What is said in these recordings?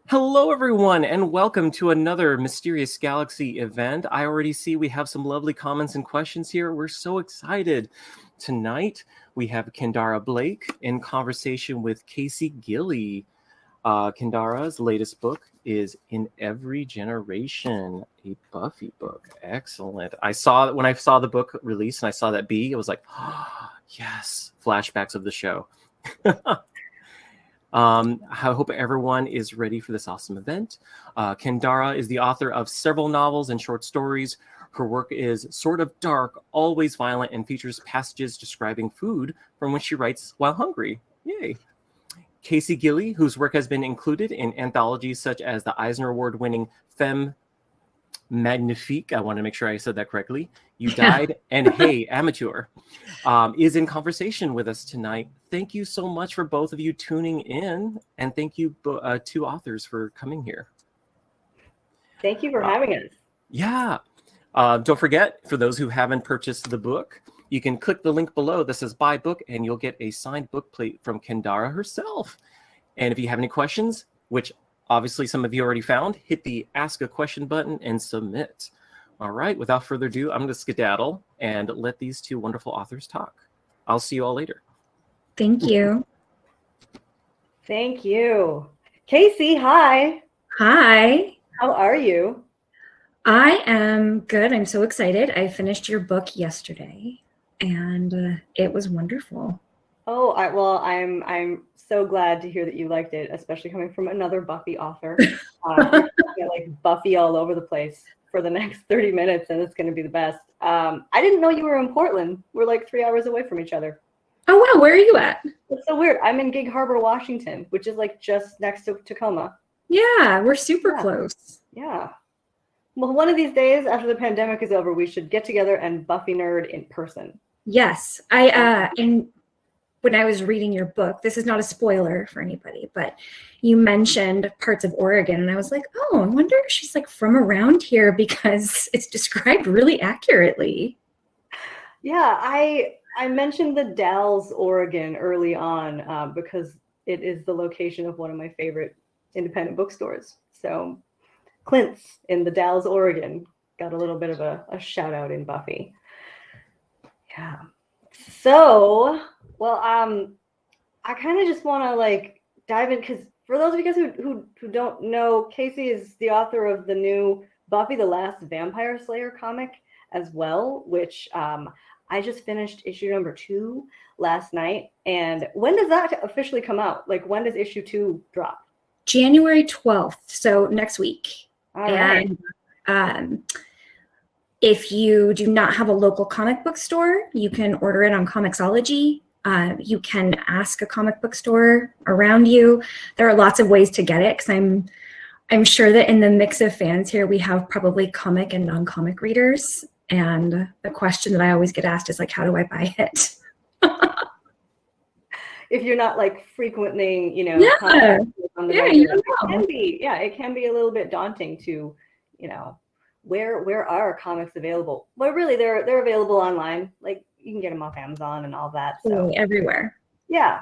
Hello, everyone, and welcome to another Mysterious Galaxy event. I already see we have some lovely comments and questions here. We're so excited. Tonight, we have Kendare Blake in conversation with Casey Gilly. Kendara's latest book is In Every Generation, a Buffy book. Excellent. When I saw the book release and I saw that B, I was like, oh, yes, flashbacks of the show. I hope everyone is ready for this awesome event. Kendare is the author of several novels and short stories. Her work is sort of dark, always violent, and features passages describing food from which she writes while hungry. Yay. Casey Gilly, whose work has been included in anthologies such as the Eisner Award-winning FEMME Magnifique, I want to make sure I said that correctly, You Died, and Hey, Amateur, is in conversation with us tonight. Thank you so much for both of you tuning in, and thank you two authors for coming here. Thank you for having us. Yeah. Don't forget, for those who haven't purchased the book, you can click the link below that says buy book, and you'll get a signed book plate from Kendare herself. And if you have any questions, which obviously some of you already found, hit the ask a question button and submit. All right, without further ado, I'm going to skedaddle and let these two wonderful authors talk. I'll see you all later. Thank you. Thank you. Casey, hi. Hi. How are you? I am good. I'm so excited. I finished your book yesterday, and it was wonderful. Oh, I'm so glad to hear that you liked it, especially coming from another Buffy author. Like Buffy all over the place for the next 30 minutes, and it's going to be the best. I didn't know you were in Portland. We're like 3 hours away from each other. Oh, wow. Where are you at? It's so weird. I'm in Gig Harbor, Washington, which is like just next to Tacoma. Yeah, we're super close. Yeah. Well, one of these days after the pandemic is over, we should get together and Buffy nerd in person. Yes. And when I was reading your book, this is not a spoiler for anybody, but you mentioned parts of Oregon, and I was like, oh, I wonder if she's like from around here, because it's described really accurately. Yeah, I mentioned the Dalles, Oregon early on because it is the location of one of my favorite independent bookstores. So Clint's in the Dalles, Oregon got a little bit of a shout out in Buffy. Yeah. So, well, I kind of just want to like dive in, because for those of you guys who don't know, Casey is the author of the new Buffy the Last Vampire Slayer comic as well, which I just finished issue number 2 last night. And when does that officially come out? Like, when does issue 2 drop? January 12th, so next week. All right. And if you do not have a local comic book store, you can order it on Comixology. You can ask a comic book store around you. There are lots of ways to get it, because I'm sure that in the mix of fans here, we have probably comic and non-comic readers. And the question that I always get asked is like, how do I buy it? If you're not like frequenting, Yeah. on the Yeah, regular, you know. it can be a little bit daunting to, where are comics available? But really, they're available online. Like, you can get them off Amazon and all that. So Everywhere. Yeah,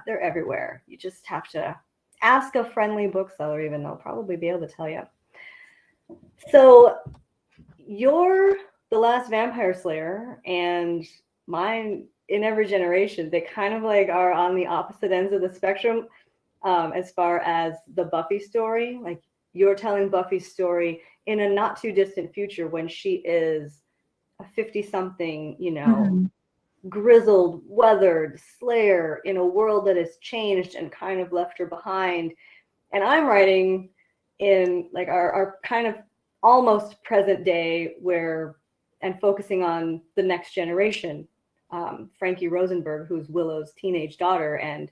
they're everywhere. You just have to ask a friendly bookseller, even they'll probably be able to tell you. So you're the Last Vampire Slayer, and mine, In Every Generation, they kind of like are on the opposite ends of the spectrum as far as the Buffy story. Like, you're telling Buffy's story in a not too distant future when she is a 50-something, grizzled, weathered Slayer in a world that has changed and kind of left her behind. And I'm writing in like our kind of almost present day and focusing on the next generation. Frankie Rosenberg, who's Willow's teenage daughter, and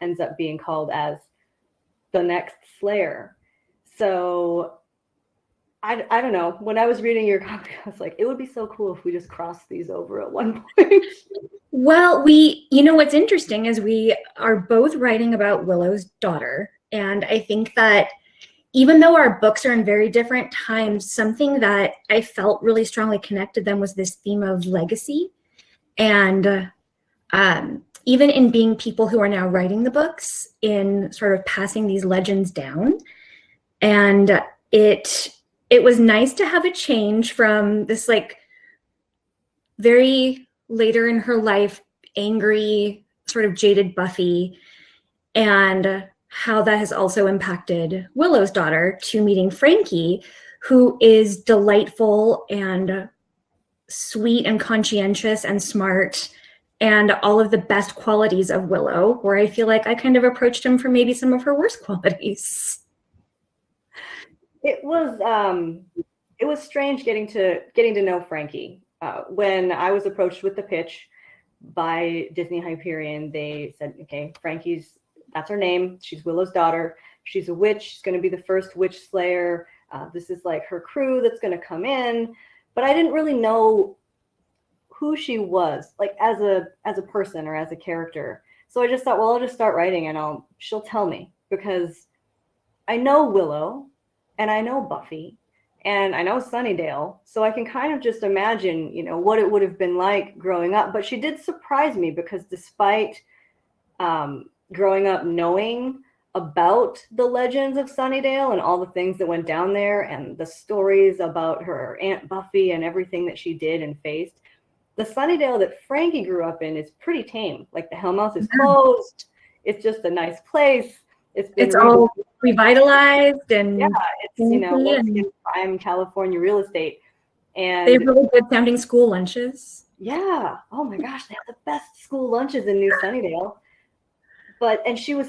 ends up being called as the next Slayer. So I don't know. When I was reading your copy, I was like, it would be so cool if we just crossed these over at one point. Well, what's interesting is we are both writing about Willow's daughter. And I think that even though our books are in very different times, something that I felt really strongly connected them was this theme of legacy. And even in being people who are now writing the books, in sort of passing these legends down, And it was nice to have a change from this like very later in her life, angry, sort of jaded Buffy, and how that has also impacted Willow's daughter, to meeting Frankie, who is delightful and sweet and conscientious and smart, and all of the best qualities of Willow, where I feel like I kind of approached him for maybe some of her worst qualities. It was strange getting to know Frankie. When I was approached with the pitch by Disney Hyperion, they said, okay, that's her name. She's Willow's daughter. She's a witch. She's going to be the first witch slayer. This is like her crew that's going to come in. But I didn't really know who she was, like as a person or as a character. So I just thought, well, I'll just start writing and she'll tell me, because I know Willow and I know Buffy and I know Sunnydale. So I can kind of just imagine, what it would have been like growing up. But she did surprise me, because despite growing up knowing about the legends of Sunnydale and all the things that went down there and the stories about her Aunt Buffy and everything that she did and faced, the Sunnydale that Frankie grew up in is pretty tame. Like the Hellmouth is closed. It's just a nice place. It's all revitalized, and yeah, it's in prime California real estate. And they have really good sounding school lunches. Yeah. Oh my gosh, they have the best school lunches in New Sunnydale. And she was,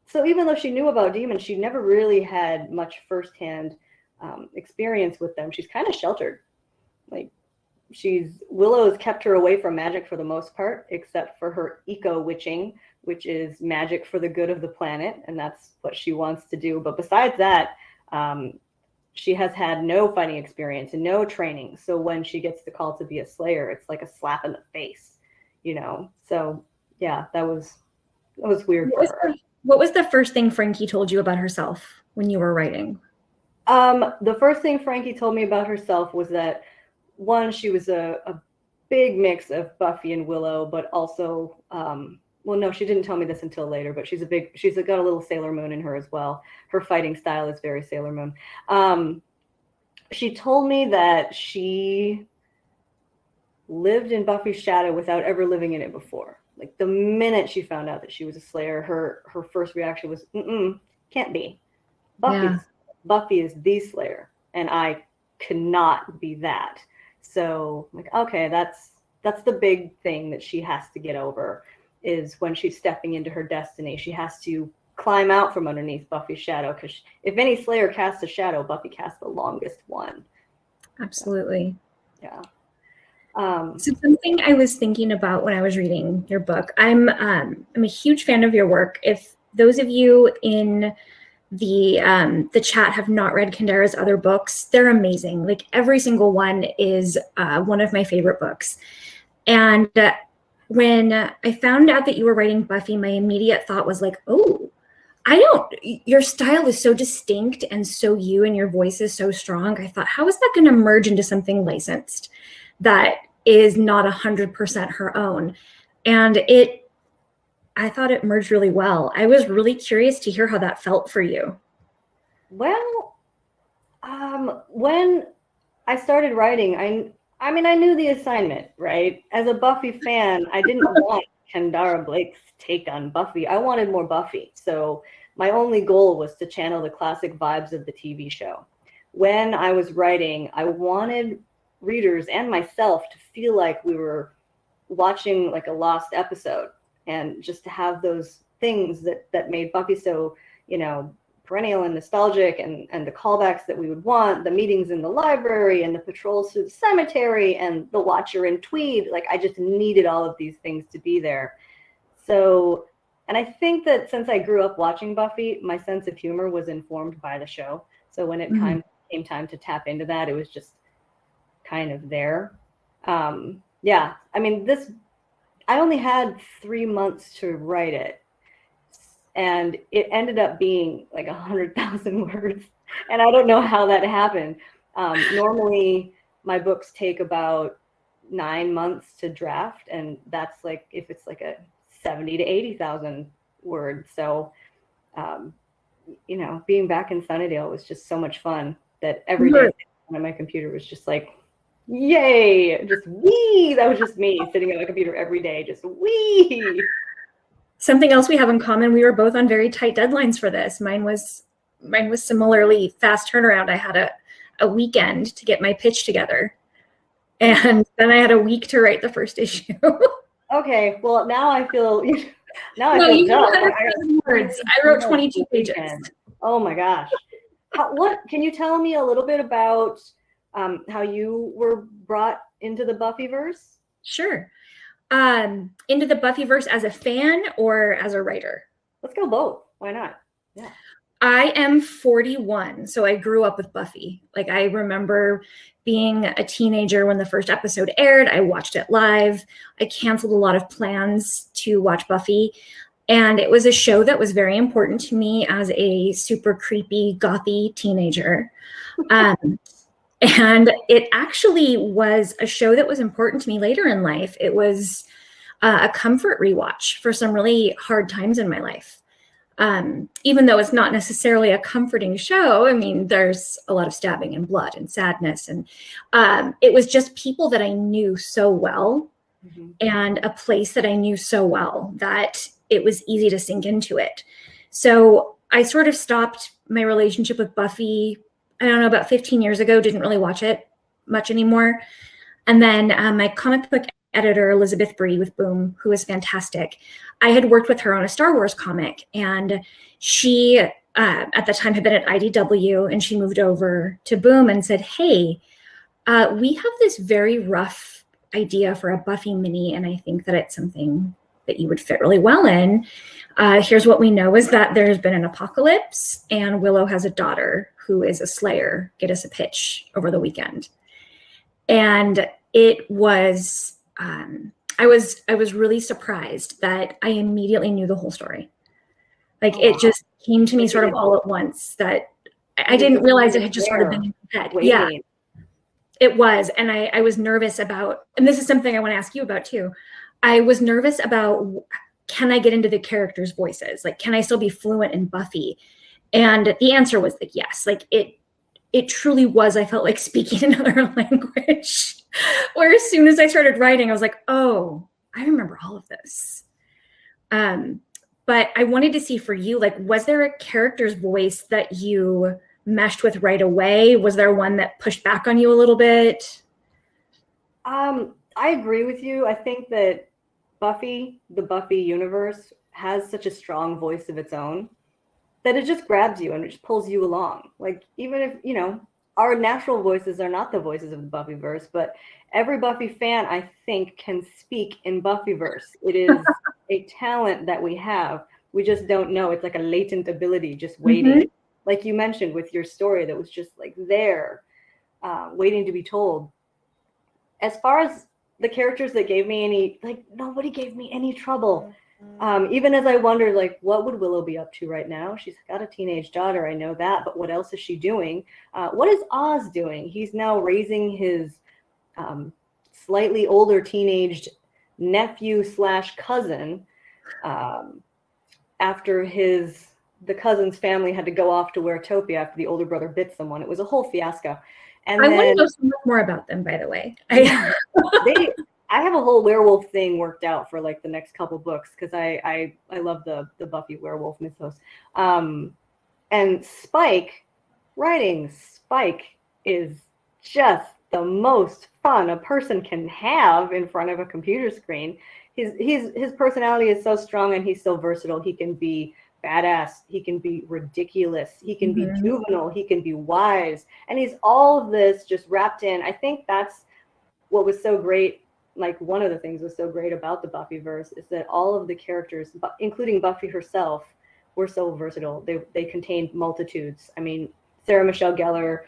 so even though she knew about demons, she never really had much firsthand experience with them. She's kind of sheltered. Like Willow has kept her away from magic for the most part, except for her eco-witching, which is magic for the good of the planet. And that's what she wants to do. But besides that, she has had no fighting experience and no training. So when she gets the call to be a slayer, it's like a slap in the face, So yeah, that was weird for her. What was the first thing Frankie told you about herself when you were writing? The first thing Frankie told me about herself was that, one, she was a big mix of Buffy and Willow, but also, well, no, she didn't tell me this until later, but she's got a little Sailor Moon in her as well. Her fighting style is very Sailor Moon. She told me that she lived in Buffy's shadow without ever living in it before. Like the minute she found out that she was a slayer, her first reaction was, can't be. Buffy is the slayer, and I cannot be that. So like, okay, that's the big thing that she has to get over, is when she's stepping into her destiny, she has to climb out from underneath Buffy's shadow, because if any slayer casts a shadow, Buffy casts the longest one. Absolutely. Yeah. So something I was thinking about when I was reading your book, I'm a huge fan of your work. If those of you in the chat have not read Kendare's other books, they're amazing. Like every single one is one of my favorite books. And when I found out that you were writing Buffy, my immediate thought was like, oh, your style is so distinct and so you, and your voice is so strong. I thought, how is that going to merge into something licensed that is not 100% her own? And I thought it merged really well. I was really curious to hear how that felt for you. Well, when I started writing, I mean, I knew the assignment, right? As a Buffy fan, I didn't want Kendare Blake's take on Buffy. I wanted more Buffy. So my only goal was to channel the classic vibes of the TV show. When I was writing, I wanted readers and myself to feel like we were watching like a lost episode, and just to have those things that made Buffy so, perennial and nostalgic, and the callbacks that we would want, the meetings in the library and the patrols through the cemetery and the Watcher in tweed. Like I just needed all of these things to be there. So, and I think that since I grew up watching Buffy, my sense of humor was informed by the show. So when it came time to tap into that, it was just kind of there. Yeah, I mean, I only had 3 months to write it, and it ended up being like 100,000 words. And I don't know how that happened. Normally my books take about 9 months to draft, and that's like, if it's like a 70 to 80,000 words. So you know, being back in Sunnydale was just so much fun that every day on my computer was just like, yay, just wee. That was just me sitting at my computer every day, just wee. Something else we have in common, we were both on very tight deadlines for this. Mine was similarly fast turnaround. I had a weekend to get my pitch together. And then I had a week to write the first issue. Okay, well, now I feel, now I No, feel you dumb. words. I wrote 22 pages. Oh my gosh. What can you tell me a little bit about how you were brought into the Buffyverse? Sure. Into the Buffyverse as a fan or as a writer? Let's go both. Why not? Yeah. I am 41, so I grew up with Buffy. Like, I remember being a teenager when the first episode aired. I watched it live. I canceled a lot of plans to watch Buffy. And it was a show that was very important to me as a super creepy, gothy teenager. And it actually was a show that was important to me later in life. It was a comfort rewatch for some really hard times in my life. Even though it's not necessarily a comforting show, I mean, there's a lot of stabbing and blood and sadness. And it was just people that I knew so well, and a place that I knew so well that it was easy to sink into it. So I sort of stopped my relationship with Buffy, I don't know, about 15 years ago, didn't really watch it much anymore. And then my comic book editor, Elizabeth Brie with Boom, who is fantastic, I had worked with her on a Star Wars comic, and she at the time had been at IDW, and she moved over to Boom and said, hey, we have this very rough idea for a Buffy mini, and I think that it's something that you would fit really well in. Here's what we know is that there's been an apocalypse, and Willow has a daughter who is a Slayer. Get us a pitch over the weekend. And it was, I was really surprised that I immediately knew the whole story. Like, it just came to me sort of all at once that I didn't realize it had just sort of been in my head. Yeah, it was. And I was nervous about, and this is something I want to ask you about too. I was nervous about, can I get into the characters' voices? Like, can I still be fluent in Buffy? And the answer was like, yes. Like, it truly was. I felt like speaking another language. Where as soon as I started writing, I was like, oh, I remember all of this. But I wanted to see for you, like, was there a character's voice that you meshed with right away? Was there one that pushed back on you a little bit? I agree with you. I think that Buffy, the Buffy universe, has such a strong voice of its own that it just grabs you and it just pulls you along. Like, even if, you know, our natural voices are not the voices of the Buffyverse, but every Buffy fan, I think, can speak in Buffyverse. It is a talent that we have. We just don't know. It's like a latent ability just waiting. Like you mentioned with your story that was just like there, waiting to be told. As far as the characters that gave me any, like, nobody gave me any trouble. Even as I wondered, like, what would Willow be up to right now? She's got a teenage daughter, I know that, but what else is she doing? What is Oz doing? He's now raising his slightly older teenaged nephew / cousin after the cousin's family had to go off to Weretopia after the older brother bit someone. It was a whole fiasco. And I want to know so much more about them, by the way. I have a whole werewolf thing worked out for like the next couple books because I love the Buffy werewolf mythos. And Spike, writing Spike is just the most fun a person can have in front of a computer screen. His personality is so strong and he's so versatile. He can be badass, he can be ridiculous, he can be juvenile, he can be wise, and he's all of this just wrapped in. I think that's what was so great. Like, one of the things was so great about the Buffyverse is that all of the characters, including Buffy herself, were so versatile. They contained multitudes. I mean, Sarah Michelle Gellar,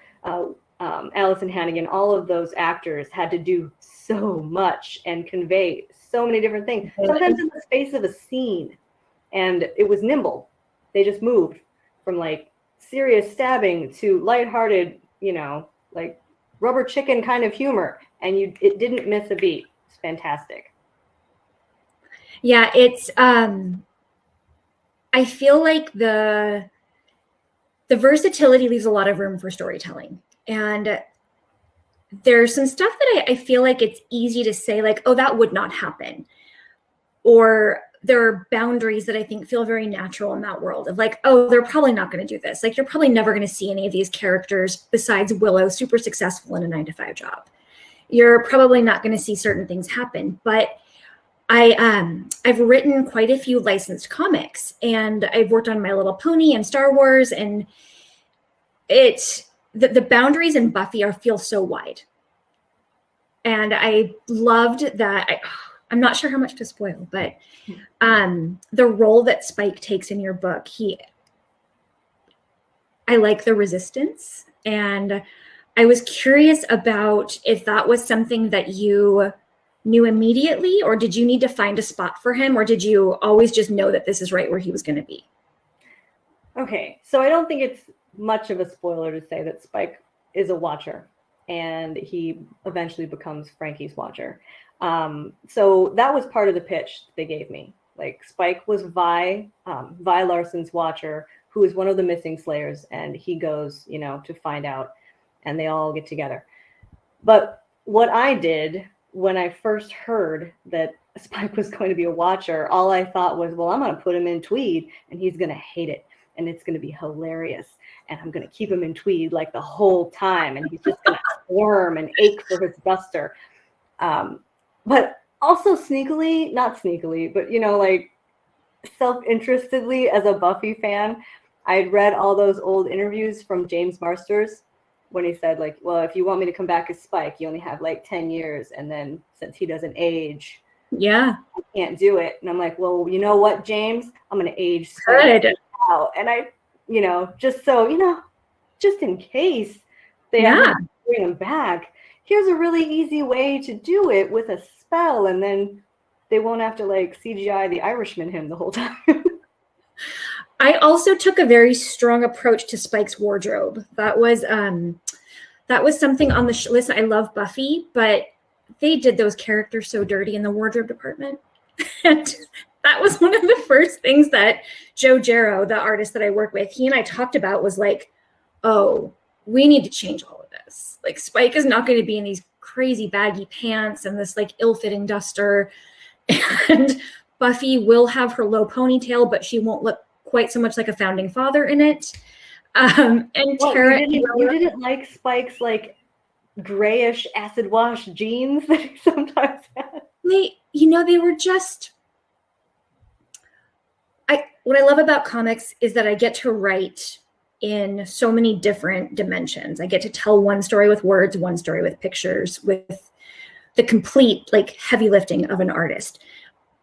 Allison Hannigan, all of those actors had to do so much and convey so many different things, sometimes in the space of a scene. And it was nimble. They just moved from like serious stabbing to lighthearted, you know, like rubber chicken kind of humor. And it didn't miss a beat. It's fantastic. Yeah, it's I feel like the the versatility leaves a lot of room for storytelling. And there's some stuff that I feel like it's easy to say, like, oh, that would not happen. Or there are boundaries that I think feel very natural in that world of like, oh, they're probably not going to do this. Like, you're probably never going to see any of these characters besides Willow super successful in a 9-to-5 job. You're probably not going to see certain things happen. But I've written quite a few licensed comics, and I've worked on My Little Pony and Star Wars, and the boundaries in Buffy feel so wide. And I loved that. I'm not sure how much to spoil, but the role that Spike takes in your book, I like the resistance. And I was curious about if that was something that you knew immediately, or did you need to find a spot for him, or did you always just know that this is right where he was going to be? Okay, so I don't think it's much of a spoiler to say that Spike is a watcher, and he eventually becomes Frankie's watcher. So that was part of the pitch they gave me. Like, Spike was Vi Larson's watcher, who is one of the missing Slayers, and he goes, to find out, and they all get together. But what I did when I first heard that Spike was going to be a watcher, all I thought was, well, I'm going to put him in tweed, and he's going to hate it, and it's going to be hilarious, and I'm going to keep him in tweed like the whole time, and he's just going to squirm and ache for his buster. But also sneakily, not sneakily, but, like self-interestedly as a Buffy fan, I had read all those old interviews from James Marsters when he said, like, well, if you want me to come back as Spike, you only have like 10 years. And then since he doesn't age, I can't do it. And I'm like, well, you know what, James? I'm going to age Spike out. And I, just so, just in case they have to bring him back, here's a really easy way to do it with a spell, and then they won't have to like CGI the Irishman him the whole time. I also took a very strong approach to Spike's wardrobe. That was something on the show. Listen, I love Buffy, but they did those characters so dirty in the wardrobe department. And that was one of the first things that Joe Jarrow, the artist that I work with, he and I talked about was like, oh, we need to change all of this. Like, Spike is not going to be in these crazy baggy pants and this like ill-fitting duster. And Buffy will have her low ponytail, but she won't look quite so much like a founding father in it. And Tara, you didn't like Spike's like grayish acid wash jeans that he sometimes had? They were just, what I love about comics is that I get to write in so many different dimensions. I get to tell one story with words, one story with pictures, with the complete like heavy lifting of an artist.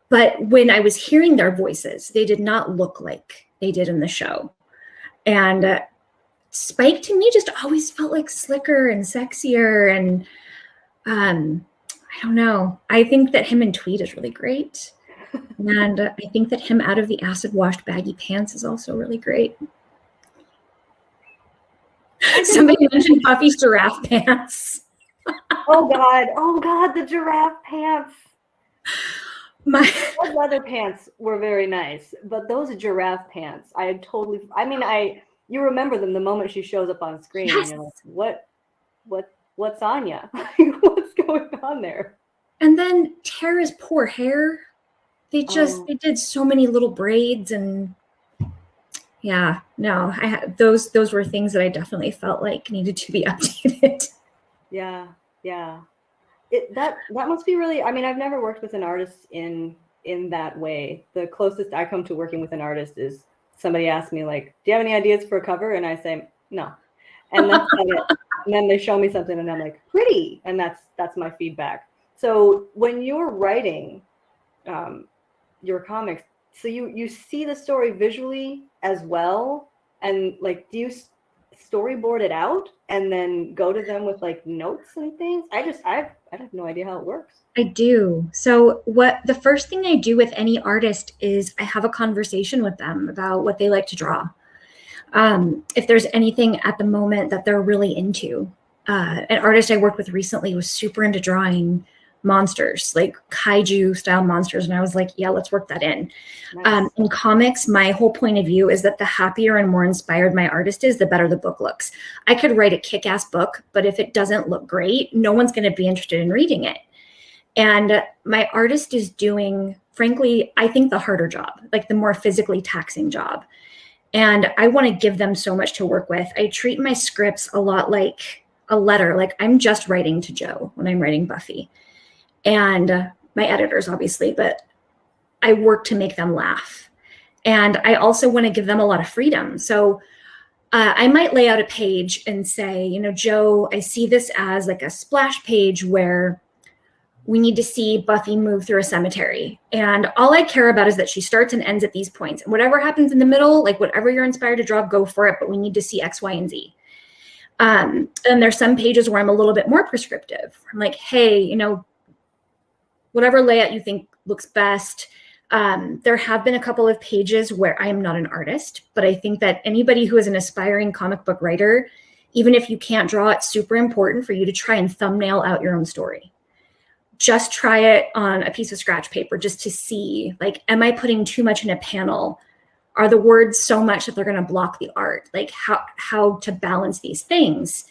But when I was hearing their voices, they did not look like they did in the show. And Spike to me just always felt like slicker and sexier. And I don't know. I think that him in tweed is really great. And I think that him out of the acid washed baggy pants is also really great. Somebody mentioned Buffy's giraffe pants. Oh God, the giraffe pants. My leather pants were very nice, but those giraffe pants, you remember them the moment she shows up on screen. Yes. And you're like, what's Anya? What's going on there? And then Tara's poor hair. They did so many little braids, and those were things that I definitely felt like needed to be updated. Yeah. That must be really, I've never worked with an artist in that way. The closest I come to working with an artist is somebody asks me like, do you have any ideas for a cover? And I say, no. And that's it. And then they show me something and I'm like, pretty. And that's my feedback. So when you're writing your comics, so you see the story visually as well, and like, do you storyboard it out and then go to them with like notes and things? I have no idea how it works. I do. So the first thing I do with any artist is I have a conversation with them about what they like to draw. If there's anything at the moment that they're really into. An artist I worked with recently was super into drawing monsters, like kaiju style monsters. And I was like, yeah, let's work that in. Nice. In comics, my whole point of view is that the happier and more inspired my artist is, the better the book looks. I could write a kick-ass book, but if it doesn't look great, no one's going to be interested in reading it. And my artist is doing, frankly, I think the harder job, like the more physically taxing job. And I want to give them so much to work with. I treat my scripts a lot like a letter. Like I'm just writing to Joe when I'm writing Buffy. And my editors, obviously, but I work to make them laugh. And I also want to give them a lot of freedom. So I might lay out a page and say, you know, Joe, I see this as like a splash page where we need to see Buffy move through a cemetery. And all I care about is that she starts and ends at these points. And whatever happens in the middle, like whatever you're inspired to draw, go for it. But we need to see X, Y, and Z. And there's some pages where I'm a little bit more prescriptive. I'm like, hey, you know, whatever layout you think looks best. There have been a couple of pages where I am not an artist, but I think that anybody who is an aspiring comic book writer, even if you can't draw, it's super important for you to try and thumbnail out your own story. Just try it on a piece of scratch paper just to see, like, am I putting too much in a panel? Are the words so much that they're going to block the art? Like how to balance these things.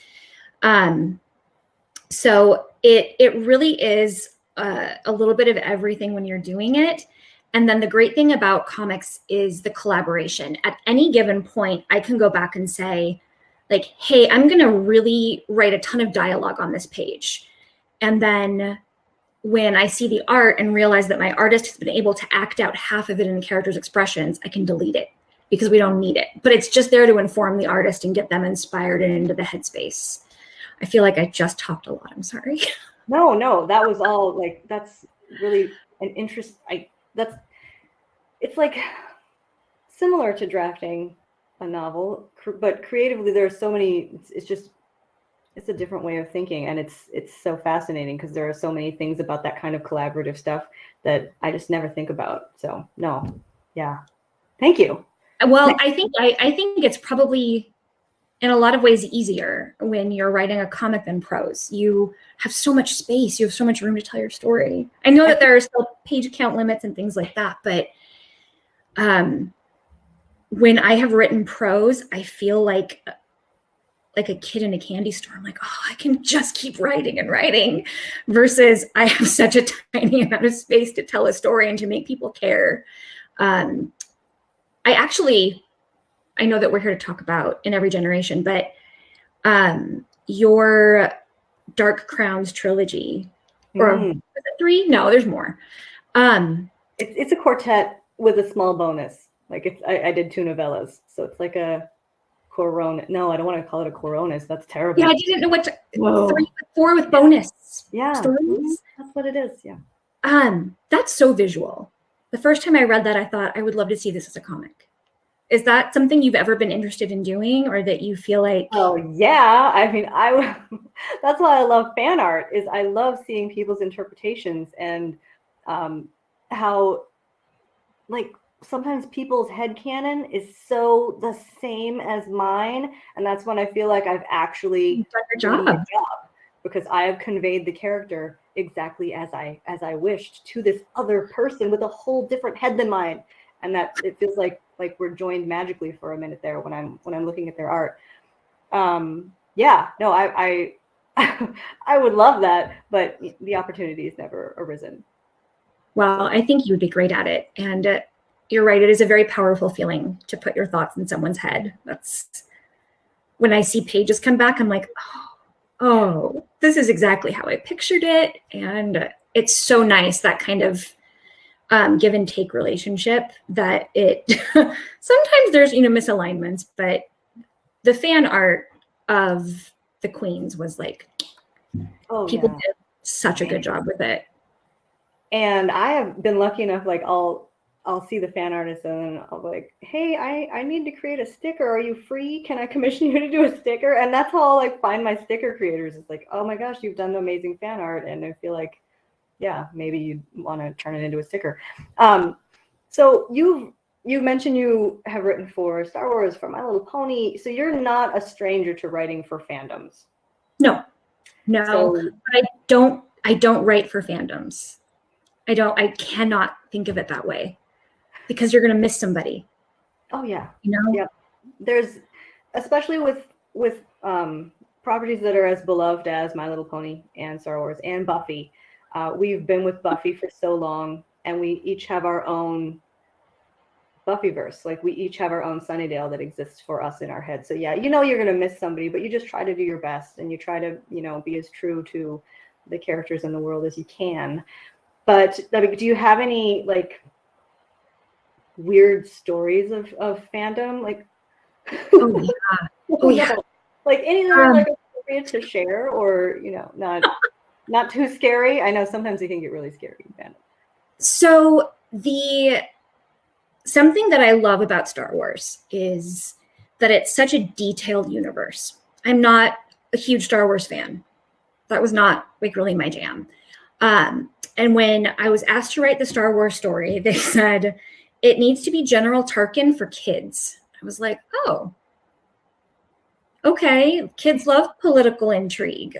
So it really is a little bit of everything when you're doing it. And then the great thing about comics is the collaboration. At any given point, I can go back and say, like, hey, I'm going to really write a ton of dialogue on this page. And then when I see the art and realize that my artist has been able to act out half of it in the character's expressions, I can delete it because we don't need it. But it's just there to inform the artist and get them inspired and into the headspace. I feel like I just talked a lot. I'm sorry. No, that was all, like, that's really an interest. It's like similar to drafting a novel, but creatively there are so many, it's a different way of thinking. And it's so fascinating because there are so many things about that kind of collaborative stuff that I just never think about. So no, yeah. Thank you. Well, I think it's probably in a lot of ways easier when you're writing a comic than prose. You have so much space. You have so much room to tell your story. I know that there are still page count limits and things like that, but when I have written prose, I feel like a kid in a candy store. I'm like, oh, I can just keep writing and writing, versus I have such a tiny amount of space to tell a story and to make people care. I know that we're here to talk about In Every Generation, but your Dark Crowns trilogy, or is it 3? No, there's more. It's a quartet with a small bonus. Like I did 2 novellas, so it's like a Corona. No, I don't want to call it a Coronas. That's terrible. Yeah, I didn't know what to. 4 with bonus. Yeah, stories. That's what it is. Yeah. That's so visual. The first time I read that, I thought I would love to see this as a comic. Is that something you've ever been interested in doing, or that you feel like? Oh yeah, I mean, that's why I love fan art. Is I love seeing people's interpretations and how, like, sometimes people's headcanon is so the same as mine, and that's when I feel like I've actually done your job, because I have conveyed the character exactly as I wished to this other person with a whole different head than mine, and that it feels like we're joined magically for a minute there when I'm looking at their art. Yeah, no, I I would love that, but the opportunity has never arisen. Well, I think you would be great at it, and you're right. It is a very powerful feeling to put your thoughts in someone's head. That's when I see pages come back, I'm like, oh, this is exactly how I pictured it. And it's so nice, that kind of give and take relationship, that it sometimes there's, misalignments, but the fan art of the Queens was like, people did such a good job with it. And I have been lucky enough, like I'll see the fan artist and I'll be like, hey, I need to create a sticker. Are you free? Can I commission you to do a sticker? And that's how I'll like find my sticker creators. It's like, oh my gosh, you've done amazing fan art. And I feel like, yeah, maybe you'd want to turn it into a sticker. So you mentioned you have written for Star Wars, for My Little Pony. So you're not a stranger to writing for fandoms. No. So, but I don't I don't write for fandoms. I cannot think of it that way, because you're going to miss somebody. Oh yeah. You know? Yep. There's, especially with properties that are as beloved as My Little Pony and Star Wars and Buffy. We've been with Buffy for so long, and we each have our own Buffyverse. Like, we each have our own Sunnydale that exists for us in our head. So yeah, you know you're going to miss somebody, but you just try to do your best, and you try to, you know, be as true to the characters in the world as you can. But I mean, do you have any like weird stories of fandom? Like, Oh yeah. Oh yeah. Like any that are like appropriate to share, or, you know, not too scary? I know sometimes it can get really scary in fandom. So something that I love about Star Wars is that it's such a detailed universe. I'm not a huge Star Wars fan. That was not like really my jam. And when I was asked to write the Star Wars story, they said, it needs to be General Tarkin for kids. I was like, oh, okay. Kids love political intrigue.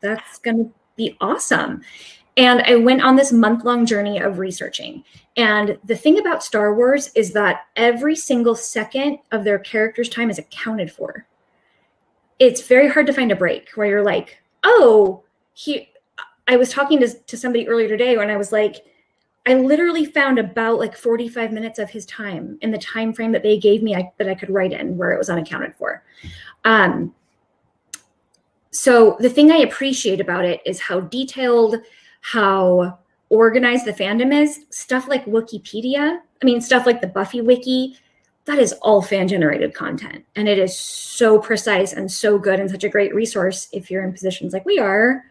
That's going to be awesome. And I went on this month-long journey of researching. And the thing about Star Wars is that every single second of their character's time is accounted for. It's very hard to find a break where you're like, oh, I was talking to somebody earlier today when I was like, I literally found about like 45 minutes of his time in the time frame that they gave me that I could write in where it was unaccounted for. So the thing I appreciate about it is how detailed, how organized the fandom is. Stuff like Wikipedia, stuff like the Buffy wiki, that is all fan-generated content. And it is so precise and so good and such a great resource if you're in positions like we are,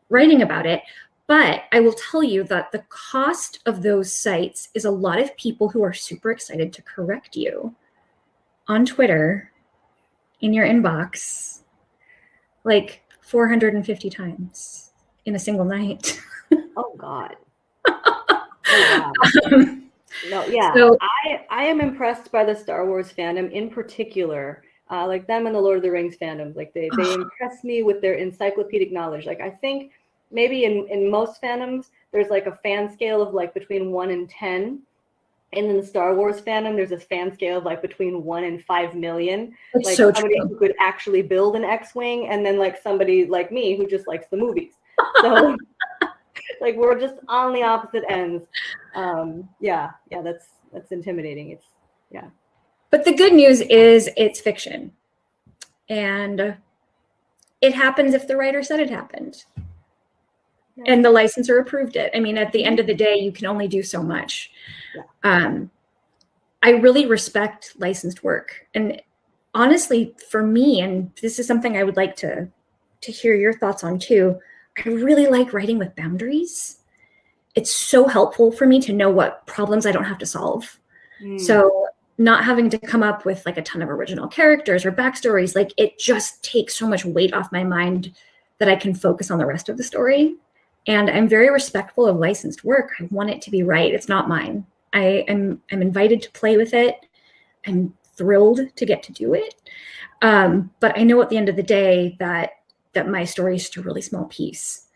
writing about it. But I will tell you that the cost of those sites is a lot of people who are super excited to correct you on Twitter in your inbox, like 450 times in a single night. Oh God. Oh, wow. No, yeah. So, I am impressed by the Star Wars fandom in particular, like them and the Lord of the Rings fandoms. Like they impress me with their encyclopedic knowledge. Like I think maybe in most fandoms there's like a fan scale of like between 1 and 10. And in the Star Wars fandom, there's a fan scale of like between 1 and 5 million. That's like so somebody true. who could actually build an X-Wing, and then like somebody like me who just likes the movies. So like we're just on the opposite ends. Yeah, that's intimidating. But the good news is it's fiction. And it happens if the writer said it happened. Yeah. And the licensor approved it. At the end of the day, you can only do so much. Yeah. I really respect licensed work. And honestly, for me, and this is something I would like to hear your thoughts on too, I really like writing with boundaries. It's so helpful for me to know what problems I don't have to solve. So not having to come up with like a ton of original characters or backstories, like it just takes so much weight off my mind that I can focus on the rest of the story. And I'm very respectful of licensed work. I want it to be right. It's not mine. I'm invited to play with it. I'm thrilled to get to do it. But I know at the end of the day that my story is just a really small piece.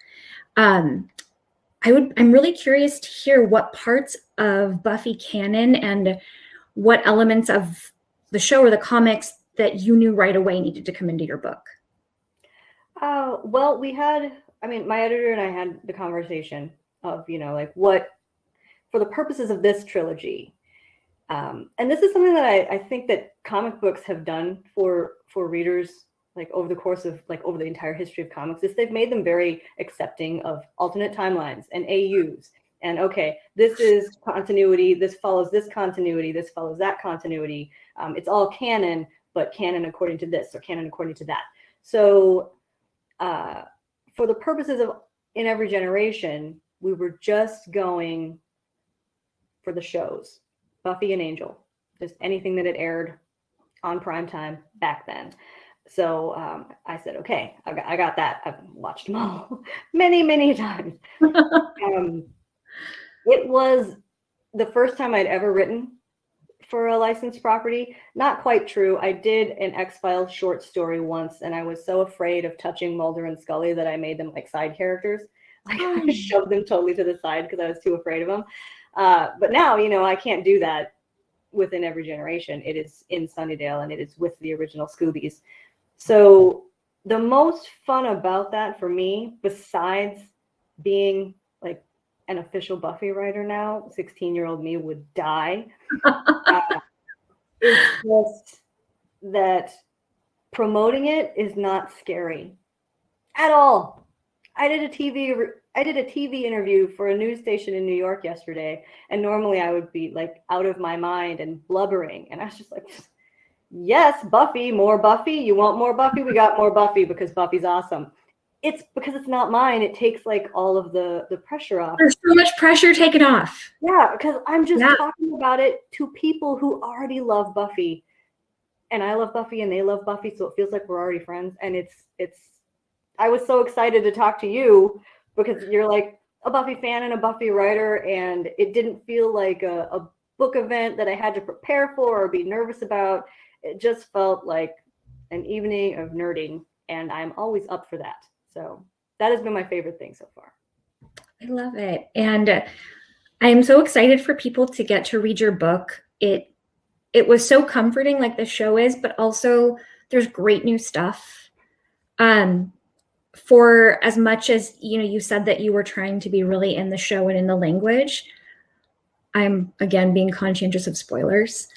I'm really curious to hear what parts of Buffy canon and what elements of the show or the comics that you knew right away needed to come into your book. Well, we had, my editor and I had the conversation of, like what, for the purposes of this trilogy, and this is something that I think that comic books have done for readers, like over the course of like over the entire history of comics, is they've made them very accepting of alternate timelines and AUs. And okay, this is continuity, this follows this continuity, this follows that continuity. It's all canon, but canon according to this or canon according to that. So for the purposes of In Every Generation, we were just going for the shows, Buffy and Angel, just anything that had aired on primetime back then. So I said, okay, I got that. I've watched them all many, many times. It was the first time I'd ever written for a licensed property. Not quite true. I did an X-Files short story once, and I was so afraid of touching Mulder and Scully that I made them like side characters. Like I shoved them totally to the side because I was too afraid of them. But now, you know, I can't do that within every generation. It is in Sunnydale, and it is with the original Scoobies. So the most fun about that for me, besides being like an official Buffy writer now, 16-year-old me would die. It's just that promoting it is not scary at all. I did a TV interview for a news station in New York yesterday, and normally I would be like out of my mind and blubbering, and I was just like, yes, Buffy, more Buffy. You want more Buffy? We got more Buffy because Buffy's awesome. It's because it's not mine. It takes like all of the pressure off. There's so much pressure taken off. Yeah, because I'm just talking about it to people who already love Buffy, and I love Buffy and they love Buffy, so it feels like we're already friends. And it's I was so excited to talk to you because you're like a Buffy fan and a Buffy writer, and it didn't feel like a book event that I had to prepare for or be nervous about. It just felt like an evening of nerding, and I'm always up for that. So that has been my favorite thing so far. I love it. And I am so excited for people to get to read your book. It was so comforting, like the show is, but also there's great new stuff. For as much as, you know, you said that you were trying to be really in the show and in the language, I'm, again, being conscientious of spoilers.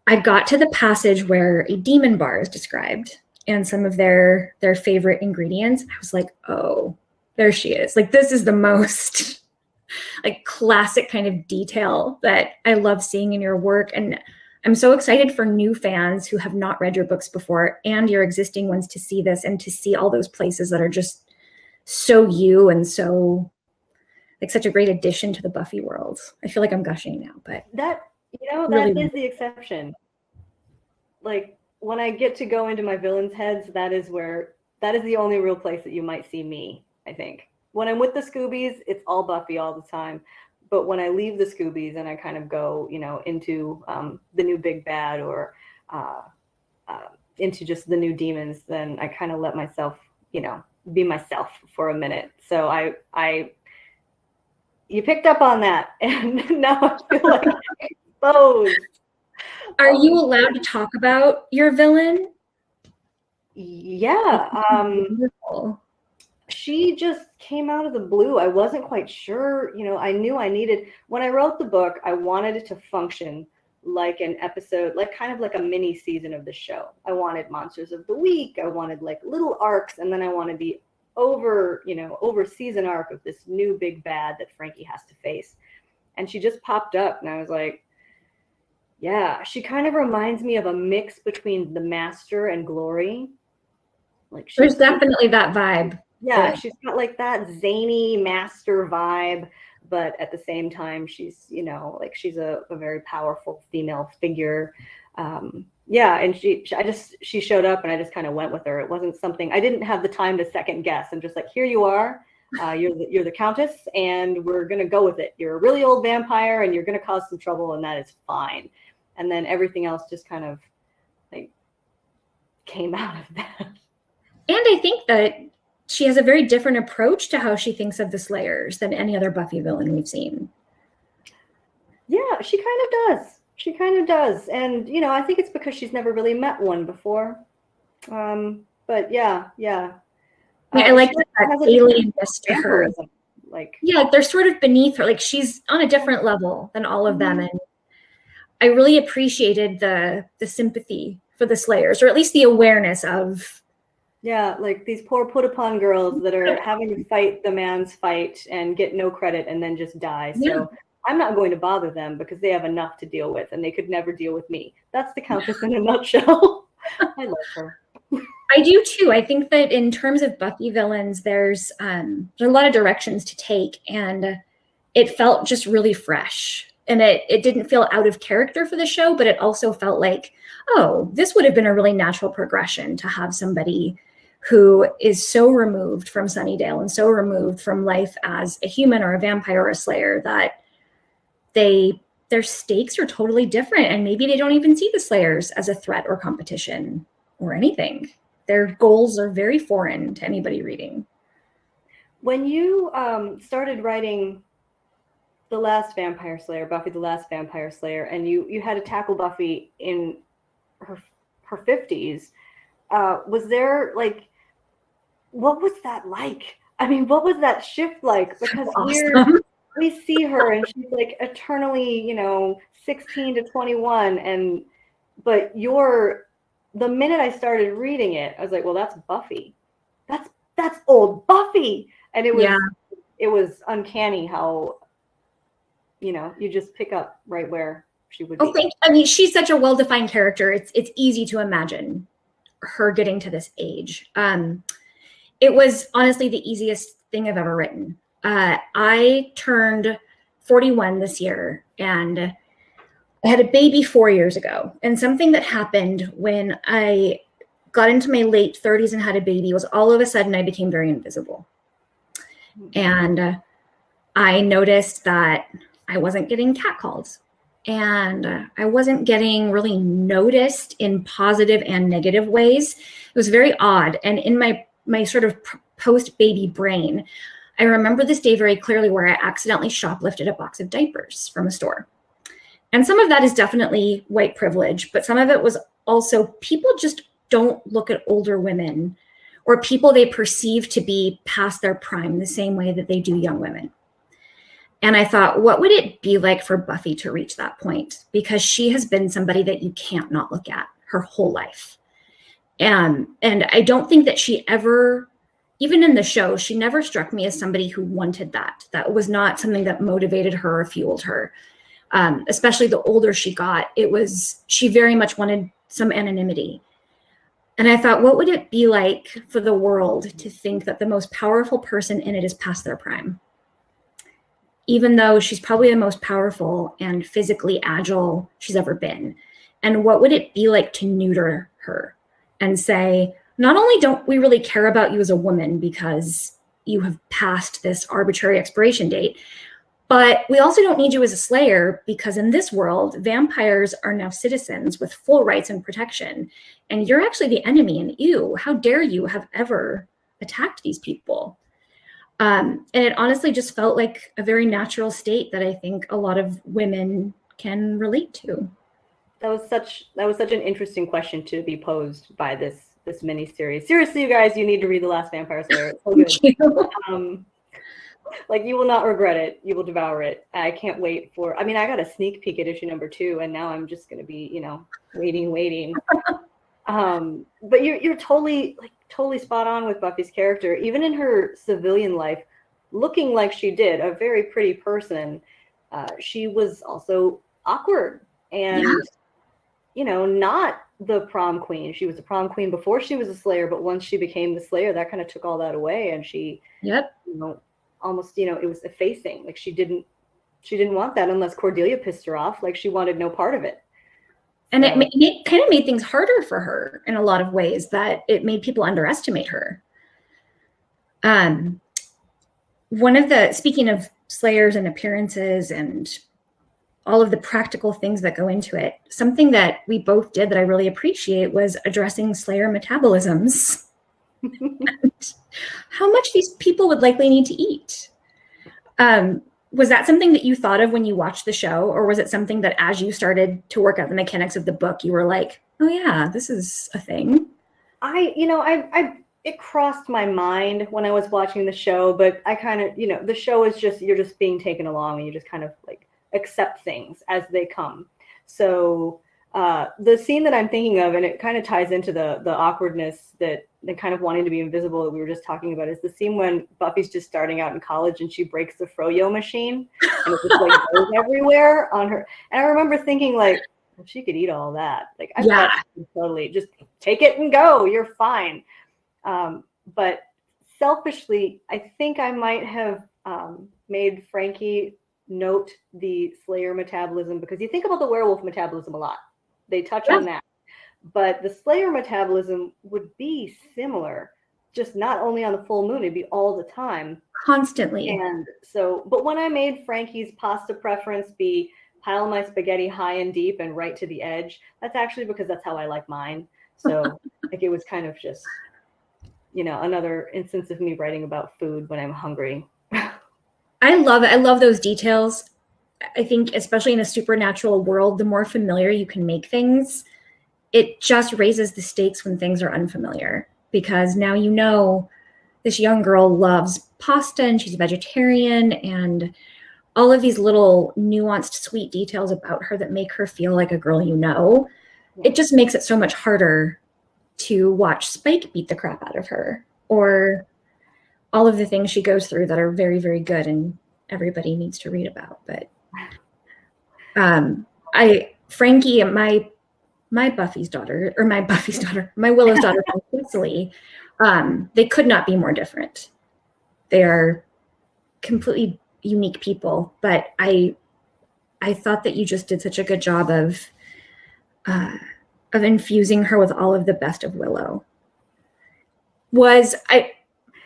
I got to the passage where a demon bar is described and some of their favorite ingredients. I was like, oh, there she is. Like, this is the most like classic kind of detail that I love seeing in your work. And I'm so excited for new fans who have not read your books before and your existing ones to see this and to see all those places that are just so you and so like such a great addition to the Buffy world. I feel like I'm gushing now, but that, you know, really that is the exception. Like when I get to go into my villains' heads, that is the only real place that you might see me, I think. When I'm with the Scoobies, it's all Buffy all the time. But when I leave the Scoobies and I kind of go, you know, into the new big bad or into just the new demons, then I kind of let myself, you know, be myself for a minute. So you picked up on that, and now I feel like I'm exposed. Are you allowed to talk about your villain? Yeah. She just came out of the blue. I wasn't quite sure. You know, I knew I needed, when I wrote the book, I wanted it to function like an episode, like kind of like a mini season of the show. I wanted monsters of the week. I wanted like little arcs, and then I wanted the over season arc of this new big bad that Frankie has to face. And she just popped up, and I was like, yeah, she kind of reminds me of a mix between the Master and Glory. Like there's definitely that vibe. Yeah, she's got like that zany Master vibe, but at the same time, she's, you know, like she's a very powerful female figure. Yeah, and she showed up, and I just kind of went with her. It wasn't something, I didn't have the time to second guess. I'm just like, here you are. You're the Countess, and we're gonna go with it. You're a really old vampire, and you're gonna cause some trouble, and that is fine. And then everything else just kind of like came out of that. And I think that she has a very different approach to how she thinks of the Slayers than any other Buffy villain we've seen. Yeah, she kind of does. She kind of does. And, you know, I think it's because she's never really met one before. But yeah. I like that alienness to her. Like, yeah, they're sort of beneath her. Like she's on a different level than all of them. And I really appreciated the sympathy for the Slayers, or at least the awareness of. Yeah, like these poor put-upon girls that are having to fight the man's fight and get no credit and then just die. So I'm not going to bother them because they have enough to deal with, and they could never deal with me. That's the Countess in a nutshell. I love her. I do too. I think that in terms of Buffy villains, there's a lot of directions to take, and it felt just really fresh. And it didn't feel out of character for the show, but it also felt like, oh, this would have been a really natural progression to have somebody who is so removed from Sunnydale and so removed from life as a human or a vampire or a slayer that they their stakes are totally different, and maybe they don't even see the Slayers as a threat or competition or anything. Their goals are very foreign to anybody reading. When you started writing The Last Vampire Slayer, Buffy the Last Vampire Slayer, and you had to tackle Buffy in her 50s, was there, like, what was that like? I mean, what was that shift like? Because Awesome. we see her and she's like eternally, you know, 16 to 21, but the minute I started reading it, I was like, well, that's Buffy. That's old Buffy. And it was uncanny how, you know, you just pick up right where she would be. I mean, she's such a well-defined character. It's easy to imagine her getting to this age. It was honestly the easiest thing I've ever written. I turned 41 this year, and I had a baby 4 years ago. And something that happened when I got into my late 30s and had a baby was all of a sudden I became very invisible. And I noticed that I wasn't getting catcalled, and I wasn't getting really noticed in positive and negative ways. It was very odd. And in my sort of post-baby brain, I remember this day very clearly where I accidentally shoplifted a box of diapers from a store. And some of that is definitely white privilege, but some of it was also people just don't look at older women or people they perceive to be past their prime the same way that they do young women. And I thought, what would it be like for Buffy to reach that point? Because she has been somebody that you can't not look at her whole life. And I don't think that she ever, even in the show, she never struck me as somebody who wanted that. That was not something that motivated her or fueled her. Especially the older she got, she very much wanted some anonymity. And I thought, what would it be like for the world to think that the most powerful person in it is past their prime? Even though she's probably the most powerful and physically agile she's ever been. And what would it be like to neuter her and say, not only don't we really care about you as a woman because you have passed this arbitrary expiration date, but we also don't need you as a slayer because in this world, vampires are now citizens with full rights and protection. And you're actually the enemy, and ew, how dare you have ever attacked these people? And it honestly just felt like a very natural state that I think a lot of women can relate to. That was such an interesting question to be posed by this miniseries. Seriously, you guys, you need to read The Last Vampire Slayer. It's so good. Like, you will not regret it. You will devour it. I can't wait I mean, I got a sneak peek at issue number 2, and now I'm just going to be, you know, waiting. But you're totally spot on with Buffy's character. Even in her civilian life, looking like she did, a very pretty person, she was also awkward and, you know, not the prom queen. She was the prom queen before she was a Slayer, but once she became the Slayer, that kind of took all that away, and she, you know, almost, you know, it was effacing. Like she didn't want that unless Cordelia pissed her off. Like she wanted no part of it. And it kind of made things harder for her in a lot of ways, that it made people underestimate her. Speaking of Slayers and appearances and all of the practical things that go into it, something that we both did that I really appreciate was addressing Slayer metabolisms. How much these people would likely need to eat. Was that something that you thought of when you watched the show, or was it something that as you started to work out the mechanics of the book, you were like, oh yeah, this is a thing? It crossed my mind when I was watching the show, but I kind of, you know, the show is just, you're just being taken along and you just kind of like accept things as they come. So the scene that I'm thinking of, and it kind of ties into the awkwardness that kind of wanting to be invisible that we were just talking about, is the scene when Buffy's just starting out in college and she breaks the froyo machine and it just like goes everywhere on her. And I remember thinking, like, well, she could eat all that. Like, I thought she could totally just take it and go. You're fine. But selfishly, I think I might have made Frankie note the Slayer metabolism, because you think about the werewolf metabolism a lot. They touch on that. But the Slayer metabolism would be similar, just not only on the full moon, it'd be all the time. Constantly. And so, but when I made Frankie's pasta preference be pile my spaghetti high and deep and right to the edge. That's actually because that's how I like mine. So like it was kind of just, you know, another instance of me writing about food when I'm hungry. I love it. I love those details. I think especially in a supernatural world, the more familiar you can make things, it just raises the stakes when things are unfamiliar, because now you know this young girl loves pasta and she's a vegetarian, and all of these little nuanced, sweet details about her that make her feel like a girl you know. It just makes it so much harder to watch Spike beat the crap out of her, or all of the things she goes through that are very, very good and everybody needs to read about. But Frankie, my Buffy's daughter, or my Willow's daughter, Cecily, they could not be more different. They are completely unique people, but I thought that you just did such a good job of infusing her with all of the best of Willow.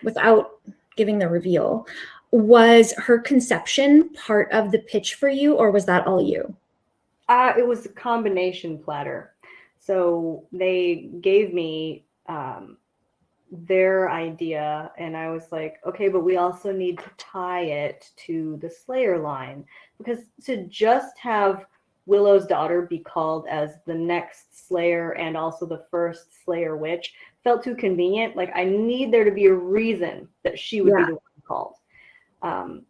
Without giving the reveal, was her conception part of the pitch for you, or was that all you? It was a combination platter. So they gave me their idea, and I was like, okay, but we also need to tie it to the Slayer line, because to just have Willow's daughter be called as the next Slayer and also the first Slayer witch felt too convenient. Like, I need there to be a reason that she would be the one called.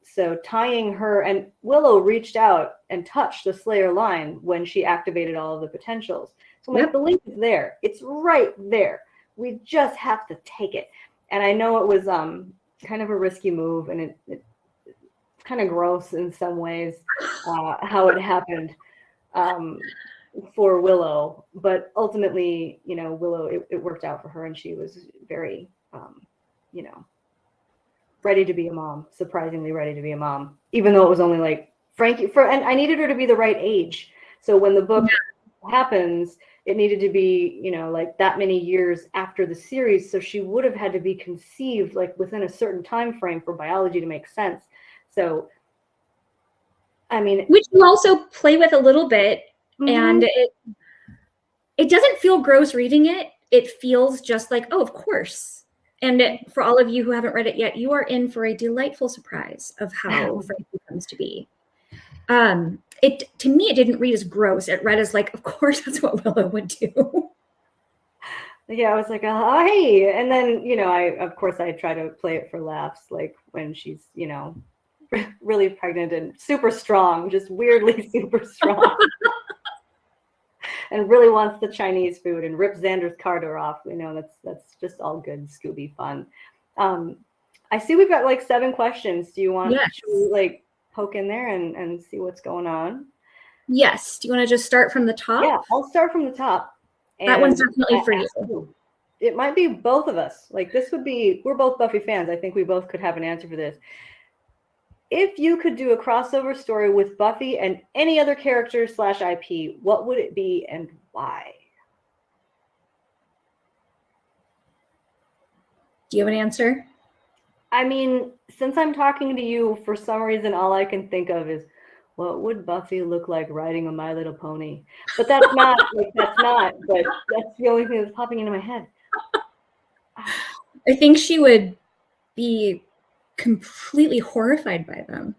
So tying her, and Willow reached out and touched the Slayer line when she activated all of the potentials. So like, the link is there. It's right there. We just have to take it. And I know it was kind of a risky move, and it's kind of gross in some ways how it happened for Willow. But ultimately, you know, Willow, it worked out for her, and she was very, you know, ready to be a mom, surprisingly ready to be a mom, even though it was only like Frankie, and I needed her to be the right age. So when the book happens, it needed to be, you know, like that many years after the series. So she would have had to be conceived like within a certain time frame for biology to make sense. So, I mean, which you also play with a little bit, and it doesn't feel gross reading it. It feels just like, oh, of course. And for all of you who haven't read it yet, you are in for a delightful surprise of how Frankie comes to be. To me, it didn't read as gross. It read as like, of course, that's what Willow would do. Yeah, I was like, oh, hey. And then, you know, I try to play it for laughs, like when she's, you know, really pregnant and super strong, just weirdly super strong. And really wants the Chinese food and rips Xander's car door off. You know, that's just all good Scooby fun. I see we've got like 7 questions. Do you want to like poke in there and see what's going on? Yes. Do you want to just start from the top? Yeah, I'll start from the top. That one's definitely for you. It might be both of us. Like, this would be, we're both Buffy fans. I think we both could have an answer for this. If you could do a crossover story with Buffy and any other character / IP, what would it be and why? Do you have an answer? I mean, since I'm talking to you, for some reason, all I can think of is, what would Buffy look like riding a My Little Pony? But that's not, but that's the only thing that's popping into my head. I think she would be completely horrified by them.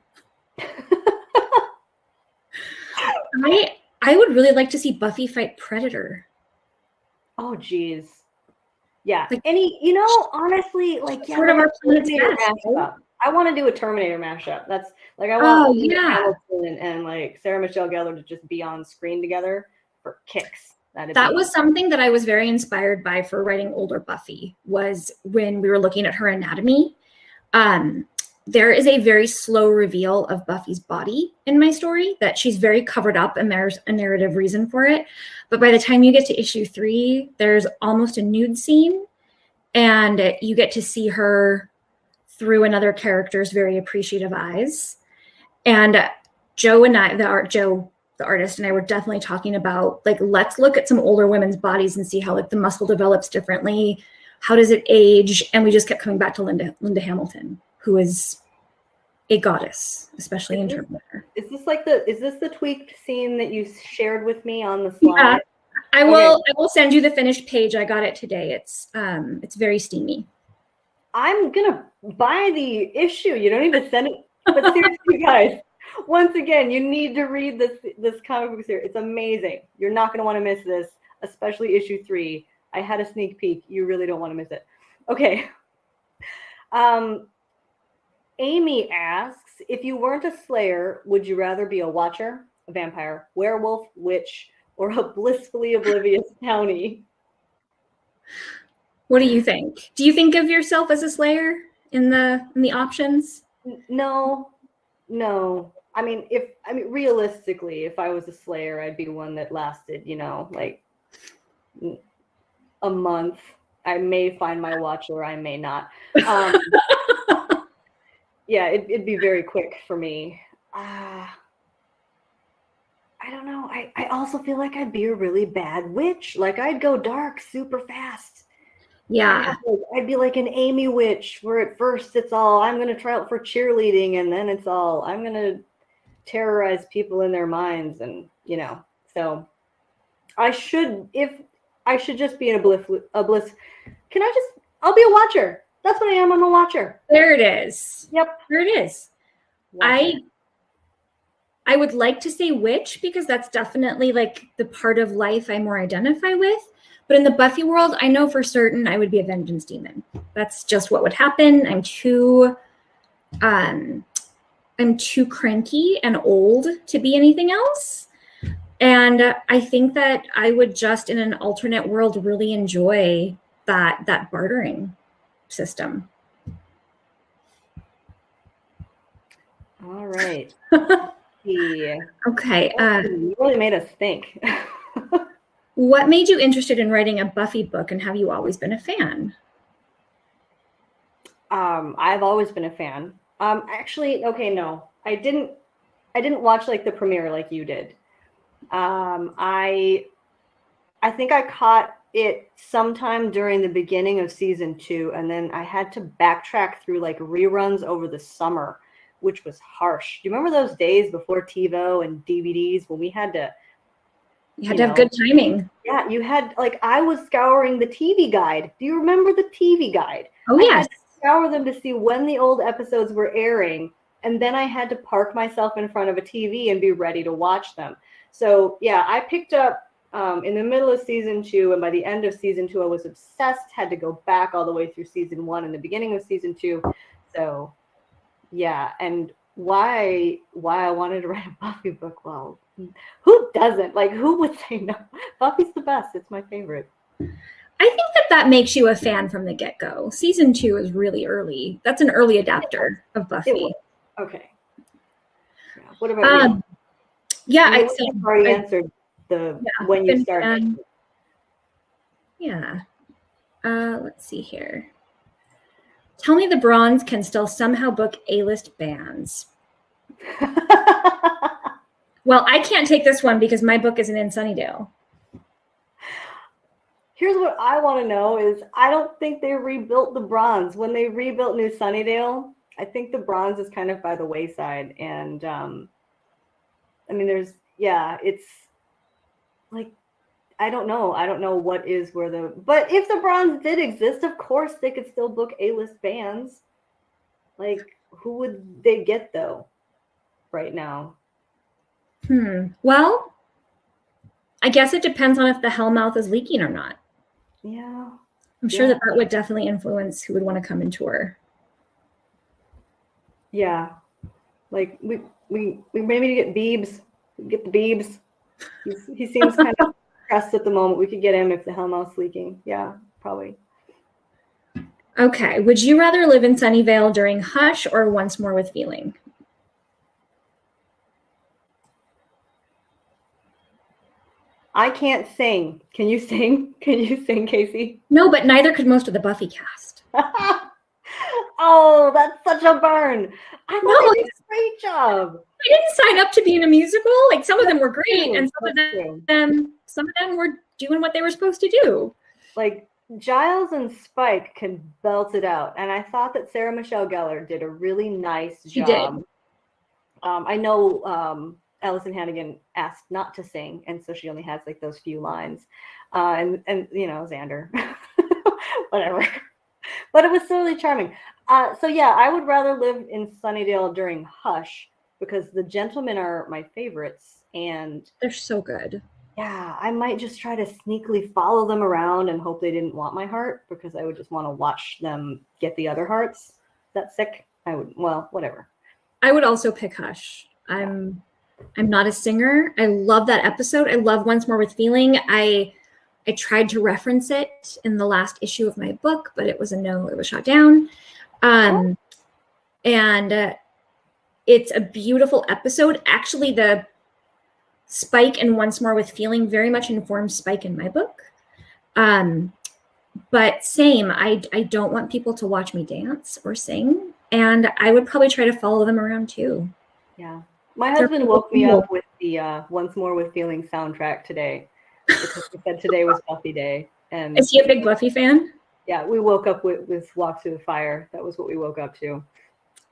I would really like to see Buffy fight Predator. Oh, geez. Yeah. Like, any, you know, honestly, like, yeah, of our Terminator mashup. I want to do a Terminator mashup. That's like, I want Hamilton and like Sarah Michelle Gellar to just be on screen together for kicks. That was something that I was very inspired by for writing older Buffy, was when we were looking at her anatomy. There is a very slow reveal of Buffy's body in my story, that she's very covered up, and there's a narrative reason for it. But by the time you get to issue 3, there's almost a nude scene, and you get to see her through another character's very appreciative eyes. And Joe and I, the artist, and I were definitely talking about, like, let's look at some older women's bodies and see how, like, the muscle develops differently. How does it age? And we just kept coming back to Linda Hamilton, who is a goddess, especially in Terminator. Is this like the tweaked scene that you shared with me on the slide? Yeah. I will send you the finished page. I got it today. It's very steamy. I'm gonna buy the issue. You don't need to send it. But seriously, guys, once again, you need to read this comic book series. It's amazing. You're not gonna want to miss this, especially issue 3. I had a sneak peek. You really don't want to miss it. Okay. Amy asks, if you weren't a slayer, would you rather be a watcher, a vampire, werewolf, witch, or a blissfully oblivious townie? What do you think? Do you think of yourself as a slayer in the options? No. I mean, realistically, if I was a slayer, I'd be one that lasted, like a month. I may find my watcher, I may not. Yeah, it'd be very quick for me. I don't know. I also feel like I'd be a really bad witch. Like, I'd go dark super fast. Yeah. I'd be like an Amy witch, where at first it's all, I'm going to try out for cheerleading, and then it's all, I'm going to terrorize people in their minds, and, so I should just be in a bliss. I'll be a watcher. That's what I am. I'm a watcher. There it is. Yep. There it is. Watcher. I would like to say witch, because that's definitely like the part of life I more identify with. But in the Buffy world, I know for certain I would be a vengeance demon. That's just what would happen. I'm too cranky and old to be anything else. And I think that I would just, in an alternate world, really enjoy that bartering system. All right. Yeah. Okay. You really made us think. What made you interested in writing a Buffy book, and have you always been a fan? I've always been a fan. Actually, okay, no, I didn't watch like the premiere like you did. I think I caught it sometime during the beginning of season 2, and then I had to backtrack through like reruns over the summer, which was harsh. Do you remember those days before TiVo and DVDs when we had to? You had to have good timing. Yeah, you had, like, I was scouring the TV guide. Do you remember the TV guide? Oh, yes. yes. I had to scour them to see when the old episodes were airing, and then I had to park myself in front of a TV and be ready to watch them. So, yeah, I picked up in the middle of season 2, and by the end of season 2, I was obsessed, had to go back all the way through season 1 and the beginning of season 2. So, yeah, and why I wanted to write a Buffy book, well, who doesn't? Like, who would say no? Buffy's the best. It's my favorite. I think that makes you a fan from the get-go. Season 2 is really early. That's an early adapter of Buffy. Okay. Yeah. What about you? Yeah, I've already answered when you started. Yeah. Let's see here. Tell me the Bronze can still somehow book A-list bands. Well, I can't take this one because my book isn't in Sunnydale. Here's what I want to know is, I don't think they rebuilt the Bronze. When they rebuilt New Sunnydale, I think the Bronze is kind of by the wayside. And, I mean, it's like, I don't know. I don't know what is where but if the Bronze did exist, of course they could still book A-list bands. Like, who would they get though right now? Well, I guess it depends on if the Hellmouth is leaking or not. Yeah. I'm sure that would definitely influence who would want to come and tour. Yeah. Like, we maybe get Biebs. Get the Biebs. He seems kind of pressed at the moment. We could get him if the Hellmouth's leaking. Yeah, probably. Okay. Would you rather live in Sunnyvale during Hush or Once More with Feeling? I can't sing. Can you sing? Can you sing, Casey? No, but neither could most of the Buffy cast. Oh, that's such a burn. I thought they did a great job. I didn't sign up to be in a musical. Like, some of them were great, and some of them were doing what they were supposed to do. Like, Giles and Spike can belt it out, and I thought that Sarah Michelle Gellar did a really nice job I know Allison Hannigan asked not to sing, and so she only has like those few lines. And you know, Xander, whatever. But it was really charming. So yeah, I would rather live in Sunnydale during Hush because the gentlemen are my favorites, and They're so good. yeah, I might just try to sneakily follow them around and hope they didn't want my heart because I would just want to watch them get the other hearts. That's sick. I would, well, whatever. I would also pick Hush. I'm not a singer. I love that episode. I love Once More with Feeling. I tried to reference it in the last issue of my book, but it was a no. It was shot down. And it's a beautiful episode. Actually, the Spike and Once More with Feeling very much informed Spike in my book. But same, I don't want people to watch me dance or sing. And I would probably try to follow them around too. Yeah. My husband woke me up with the Once More with Feeling soundtrack today. Because he said today was Buffy Day. And is he a big Buffy fan? Yeah, we woke up with Walk Through the Fire. That was what we woke up to.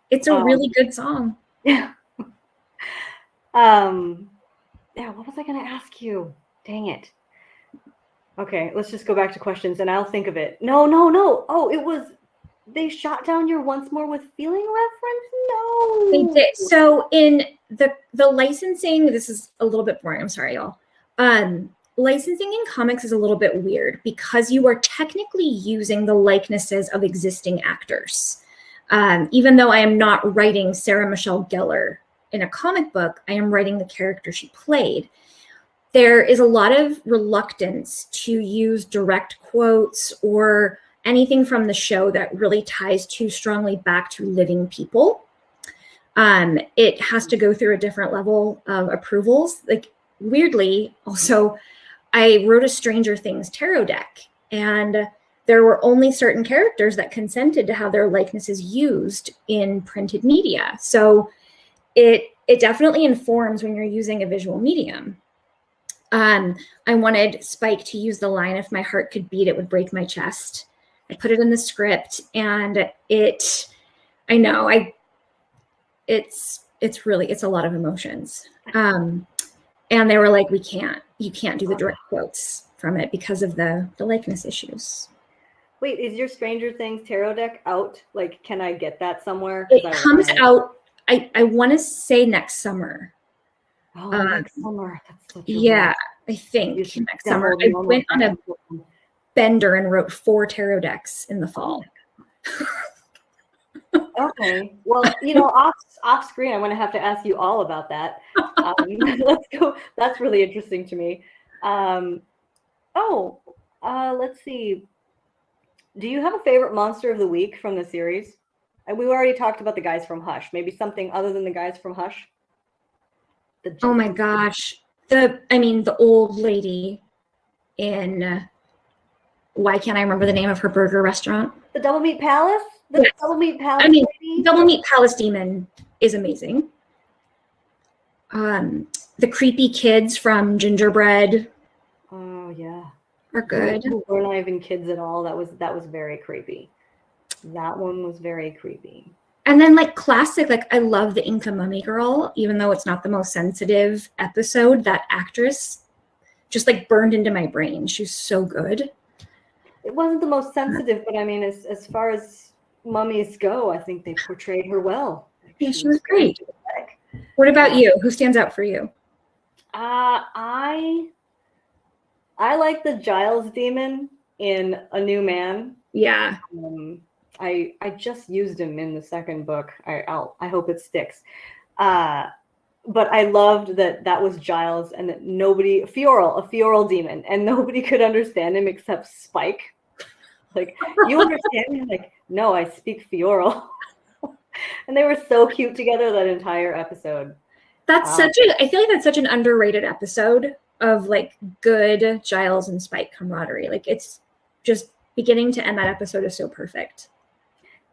It's a really good song. Yeah. Yeah, what was I going to ask you? Dang it. Okay, let's just go back to questions and I'll think of it. No. Oh, it was, they shot down your Once More with Feeling reference? No. They did. So in the licensing, this is a little bit boring. I'm sorry, y'all. Licensing in comics is a little bit weird because you are technically using the likenesses of existing actors. Even though I am not writing Sarah Michelle Gellar in a comic book, I am writing the character she played. There is a lot of reluctance to use direct quotes or anything from the show that really ties too strongly back to living people. It has to go through a different level of approvals. Like, weirdly, also, I wrote a Stranger Things tarot deck, and there were only certain characters that consented to have their likenesses used in printed media. So it definitely informs when you're using a visual medium. I wanted Spike to use the line, "If my heart could beat, it would break my chest." I put it in the script, and it's a lot of emotions. And they were like, you can't do the direct quotes from it because of the likeness issues. Wait, is your Stranger Things tarot deck out? Like, can I get that somewhere? It comes out, I want to say next summer. Oh, next summer. That's such a yeah, I think next summer. I went on a bender and wrote 4 tarot decks in the fall. Okay. Well, you know, off screen, I'm going to have to ask you all about that. Let's go. That's really interesting to me. Let's see. Do you have a favorite monster of the week from the series? And we already talked about the guys from Hush. Maybe something other than the guys from Hush. Oh my gosh. The old lady in, why can't I remember the name of her burger restaurant? The Double Meat Palace? Yes. Double Meat Palace lady? Double Meat Palace Demon is amazing. The creepy kids from Gingerbread. Oh yeah. Are good. We're not even kids at all. That was very creepy. That one was very creepy. And then like classic, like I love the Inca Mummy Girl, even though it's not the most sensitive episode. That actress just like burned into my brain. She's so good. It wasn't the most sensitive, but I mean, as far as mummies go, I think they portrayed her well. Yeah, she was great. What about you? Who stands out for you? I like the Giles demon in A New Man. Yeah. I just used him in the second book. I hope it sticks. But I loved that was Giles and that a Fioral demon, and nobody could understand him except Spike. Like, you understand me? Like, no, I speak Fioral. And they were so cute together that entire episode. I feel like that's such an underrated episode of like good Giles and Spike camaraderie. Like, it's just beginning to end. That episode is so perfect.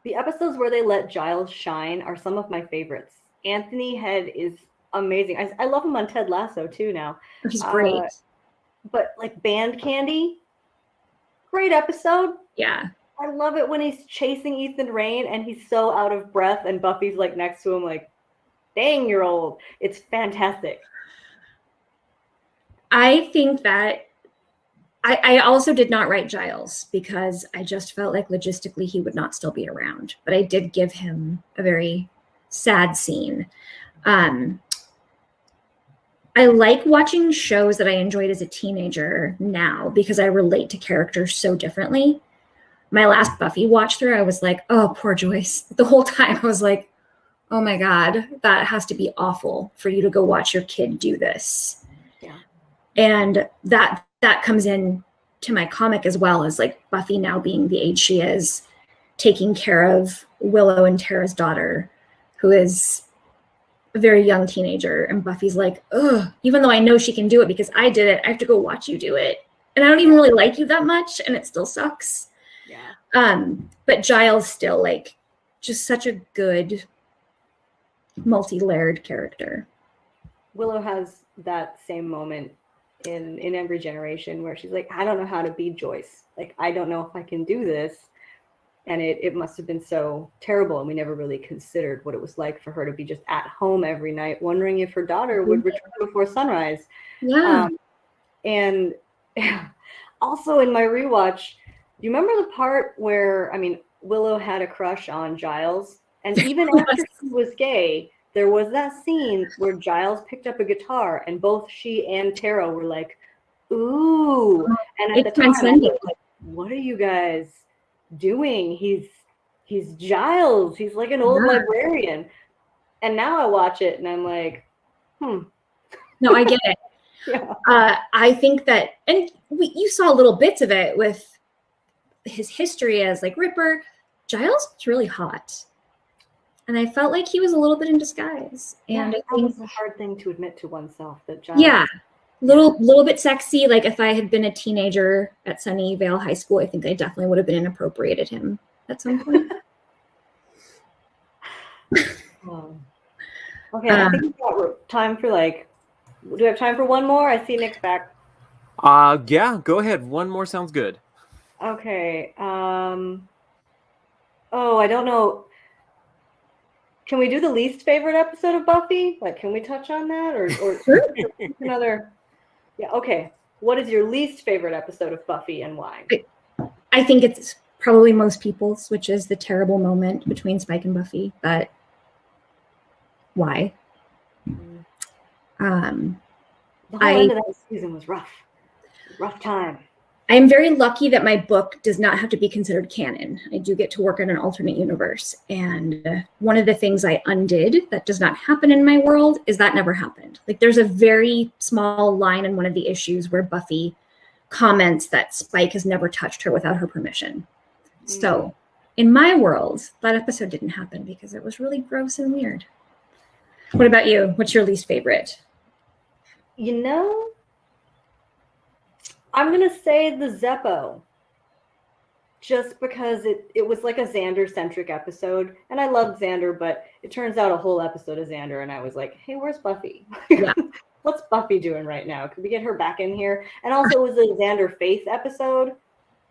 The episodes where they let Giles shine are some of my favorites. Anthony Head is amazing. I love him on Ted Lasso too now. He's great. But like Band Candy, great episode. Yeah. I love it when he's chasing Ethan Rain and he's so out of breath and Buffy's like next to him like, dang, you're old. It's fantastic. I think that I also did not write Giles because I just felt like logistically he would not still be around. But I did give him a very sad scene. I like watching shows that I enjoyed as a teenager now because I relate to characters so differently. My last Buffy watch through, I was like, oh, poor Joyce. The whole time I was like, oh my God, that has to be awful for you to go watch your kid do this. Yeah. And that comes in to my comic as well, as like Buffy now being the age she is, taking care of Willow and Tara's daughter, who is a very young teenager. And Buffy's like, ugh, even though I know she can do it because I did it, I have to go watch you do it. And I don't even really like you that much, and it still sucks. Yeah. But Giles still like just such a good multi-layered character. Willow has that same moment in every generation where she's like, I don't know how to be Joyce. Like, I don't know if I can do this. And it must have been so terrible. And we never really considered what it was like for her to be just at home every night, wondering if her daughter would return before sunrise. Yeah. And also in my rewatch, do you remember the part where, I mean, Willow had a crush on Giles? And even after he was gay, there was that scene where Giles picked up a guitar and both she and Tara were like, ooh. And at the time, I was like, what are you guys doing? He's Giles. He's like an old librarian. And now I watch it and I'm like, No, I get it. Yeah. I think that, and you saw little bits of it with his history as like Ripper. Giles was really hot. And I felt like he was a little bit in disguise. And yeah, I think that was a hard thing to admit to oneself, that Giles. Yeah, little bit sexy. Like if I had been a teenager at Sunnyvale High School, I think I definitely would have been inappropriate at him at some point. Okay, I think we've got time for do we have time for one more? I see Nick's back. Yeah, go ahead. One more sounds good. Okay. Oh, I don't know. Can we do the least favorite episode of Buffy? Like, can we touch on that or another? Yeah. Okay. What is your least favorite episode of Buffy and why? I think it's probably most people's, which is the terrible moment between Spike and Buffy. But why? The whole end of that season was rough. Rough time. I'm very lucky that my book does not have to be considered canon. I do get to work in an alternate universe. And one of the things I undid that does not happen in my world is that never happened. Like there's a very small line in one of the issues where Buffy comments that Spike has never touched her without her permission. So in my world, that episode didn't happen because it was really gross and weird. What about you? What's your least favorite? You know, I'm going to say the Zeppo, just because it was like a Xander-centric episode. And I loved Xander, but it turns out a whole episode of Xander. And I was like, hey, where's Buffy? Yeah. What's Buffy doing right now? Could we get her back in here? And also it was a Xander Faith episode.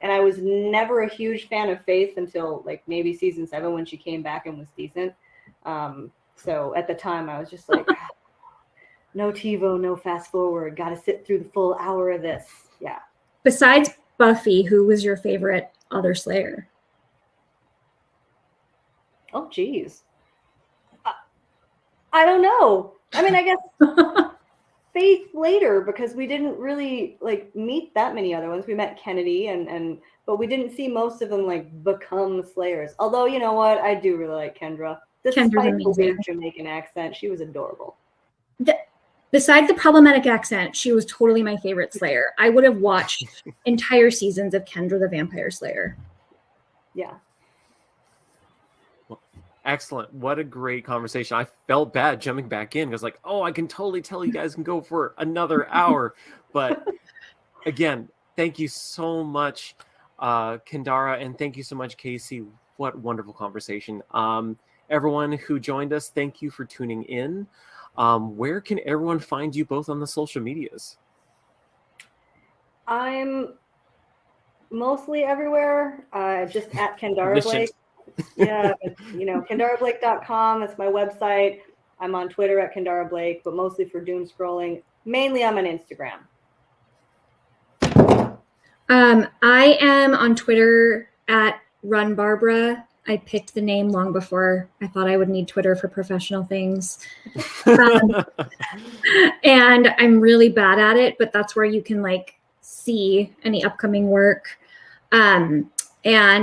And I was never a huge fan of Faith until like maybe season 7 when she came back and was decent. So at the time I was just like, no TiVo, no fast forward. Got to sit through the full hour of this. Yeah. Besides Buffy, who was your favorite other Slayer? Oh, geez. I don't know. I mean, I guess Faith later, because we didn't really like meet that many other ones. We met Kennedy but we didn't see most of them like become Slayers. Although, you know what? I do really like Kendra. Despite the weird Jamaican accent, she was adorable. Besides the problematic accent, she was totally my favorite Slayer. I would have watched entire seasons of Kendra the Vampire Slayer. Yeah. Well, excellent. What a great conversation. I felt bad jumping back in because like, oh, I can totally tell you guys can go for another hour. But again, thank you so much, Kendare, and thank you so much, Casey. What wonderful conversation. Everyone who joined us, thank you for tuning in. Where can everyone find you both on the social medias? I'm mostly everywhere. Just at Kendare Blake. Yeah, you know, KendareBlake.com. That's my website. I'm on Twitter at Kendare Blake, but mostly for doom scrolling. Mainly I'm on Instagram. I am on Twitter at Run Barbara. I picked the name long before I thought I would need Twitter for professional things. And I'm really bad at it, but that's where you can like see any upcoming work. And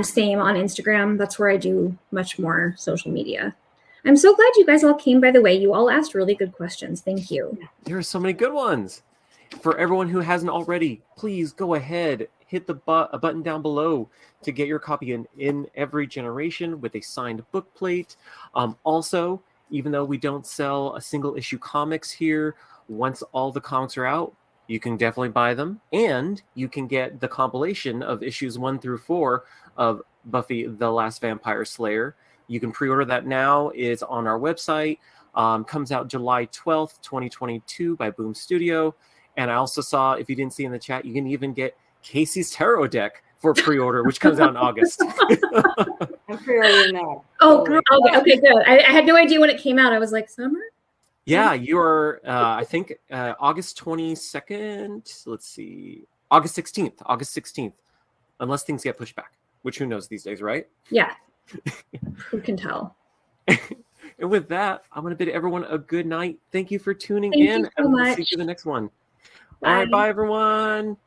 same on Instagram. That's where I do much more social media. I'm so glad you guys all came, by the way. You all asked really good questions. Thank you. There are so many good ones. For everyone who hasn't already, please go ahead, hit the a button down below to get your copy in Every Generation with a signed book plate. Also, even though we don't sell a single issue comics here, once all the comics are out, you can definitely buy them, and you can get the compilation of issues 1 through 4 of Buffy the Last Vampire Slayer. You can pre-order that now. It's on our website. Comes out July 12th, 2022 by Boom Studio. And I also saw, if you didn't see in the chat, you can even get Casey's Tarot deck for pre-order, which comes out in August. I'm pre-ordering that. Oh, okay, good. I had no idea when it came out. I was like, summer? Yeah, you're, I think, August 22nd. Let's see. August 16th. Unless things get pushed back, which who knows these days, right? Yeah. Who can tell? And with that, I'm going to bid everyone a good night. Thank you for tuning Thank in. you so and we'll much. see you in the next one. Bye. All right, bye, everyone.